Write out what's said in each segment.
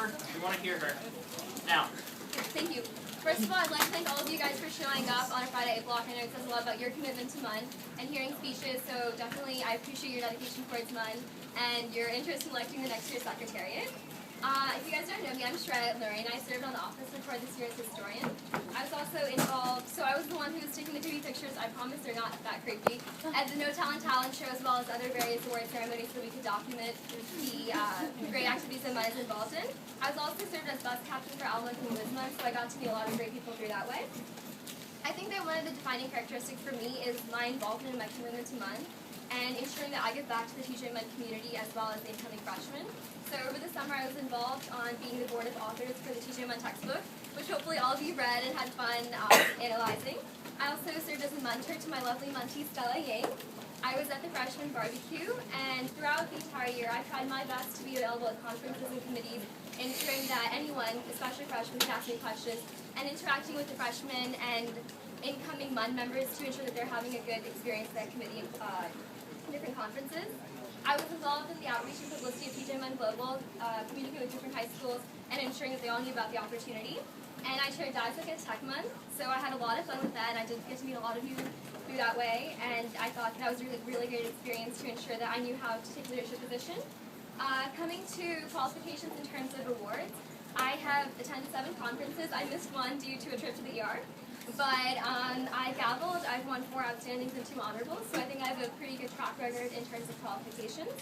forward. We want to hear her. Now. Thank you. First of all, I'd like to thank all of you guys for showing up on a Friday block. I know it says a lot about your commitment to MUN and hearing speeches, so definitely I appreciate your dedication towards MUN and your interest in electing the next year's secretariat. If you guys don't know me, I'm Sreya, and I served on the office before this year as historian. I was also involved, so I was the one who was taking the creepy pictures, I promise they're not that creepy, at the No Talent show as well as other various award ceremonies so we could document the great activities that MUN is involved in. I was also served as bus captain for Alma and Wisma, so I got to meet a lot of great people through that way. I think that one of the defining characteristics for me is my involvement in my commitment to MUN and ensuring that I give back to the TJ MUN community as well as incoming freshmen. So over the summer I was involved on being the board of authors for the TJ MUN textbook, which hopefully all of you read and had fun analyzing. I also served as a mentor to my lovely mentee Stella Yang. I was at the freshman barbecue, and throughout the entire year I tried my best to be available at conferences and committees, ensuring that anyone, especially freshmen, could ask me questions, and interacting with the freshmen and incoming MUN members to ensure that they're having a good experience at committee different conferences. I was involved in the outreach and publicity of TJ MUN Global, communicating with different high schools and ensuring that they all knew about the opportunity. And I chaired DISOC at Tech MUN, so I had a lot of fun with that, and I did get to meet a lot of you through that way, and I thought that was a really great experience to ensure that I knew how to take a leadership position. Coming to qualifications in terms of awards, I have attended 7 conferences. I missed one due to a trip to the ER. But I gavelled, I've won 4 outstandings and 2 honorables, so I think I have a pretty good track record in terms of qualifications.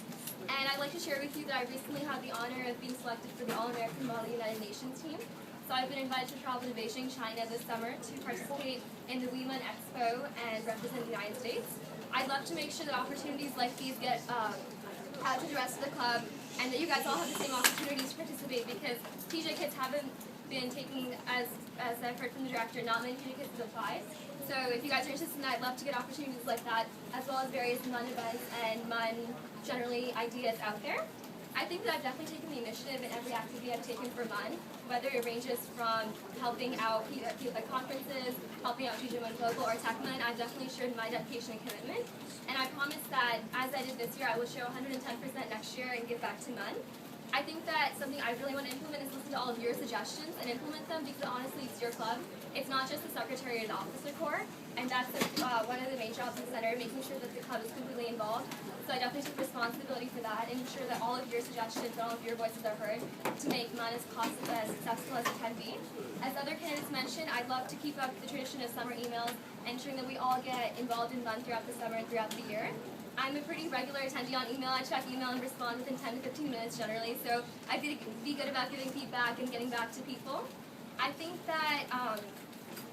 And I'd like to share with you that I recently had the honor of being selected for the All-American Model United Nations team. So I've been invited to travel to Beijing, China this summer to participate in the WeMUN Expo and represent the United States. I'd love to make sure that opportunities like these get out to the rest of the club and that you guys all have the same opportunities to participate because TJ kids haven't been taking, as I've heard from the director, not many TJ kids have applied. So if you guys are interested in that, I'd love to get opportunities like that, as well as various MUN events and MUN generally ideas out there. I think that I've definitely taken the initiative in every activity I've taken for MUN, whether it ranges from helping out at conferences, helping out TJ MUN Global or Tech MUN. I've definitely shared my dedication and commitment. And I promise that, as I did this year, I will show 110% next year and give back to MUN. I think that something I really want to implement is listen to all of your suggestions and implement them because honestly it's your club. It's not just the secretary and the officer corps, and that's one of the main jobs in the center, making sure that the club is completely involved. So I definitely take responsibility for that and ensure that all of your suggestions and all of your voices are heard to make MUN as successful as it can be. As other candidates mentioned, I'd love to keep up the tradition of summer emails, ensuring that we all get involved in MUN throughout the summer and throughout the year. I'm a pretty regular attendee on email. I check email and respond within 10 to 15 minutes generally, so I could be good about giving feedback and getting back to people. I think that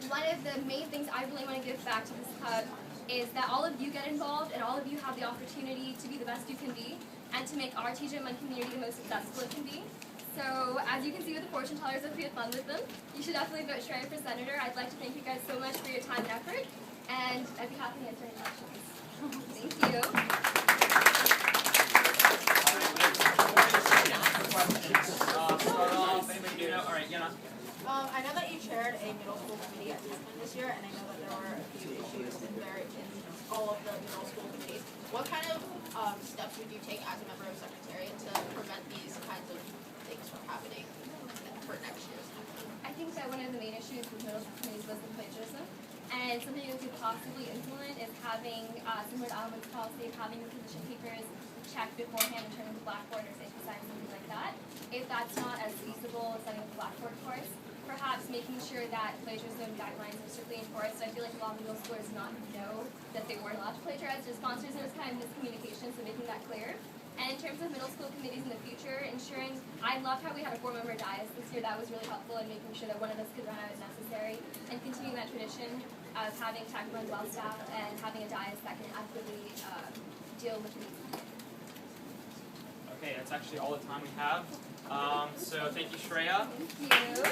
one of the main things I really want to give back to this club is that all of you get involved and all of you have the opportunity to be the best you can be and to make our TJ MUN community the most successful it can be. So as you can see with the fortune tellers, if we had fun with them, you should definitely vote Sreya for senator. I'd like to thank you guys so much for your time and effort, and I'd be happy to answer any questions. Thank you. I know that you chaired a middle school committee at Tech MUN this year, and I know that there were a few issues in all of the middle school committees. What kind of steps would you take as a member of Secretariat to prevent these kinds of things from happening for next year's Tech MUN? I think that one of the main issues with middle school committees was the plagiarism. And something you could possibly implement is having, similar to Alma's policy, of having the position papers checked beforehand and turned into Blackboard or safety science, something like that. If that's not as feasible as setting up a Blackboard course, perhaps making sure that plagiarism guidelines are strictly enforced. I feel like a lot of middle schoolers not know that they weren't allowed to plagiarize their sponsors, and it was kind of miscommunication, so making that clear. And in terms of middle school committees in the future, ensuring, I loved how we had a 4-member dais this year. That was really helpful in making sure that one of us could run out as necessary, and continuing that tradition of having Tech MUN well staffed and having a dais that can adequately deal with the needs. Okay, that's actually all the time we have. So thank you, Sreya. Thank you.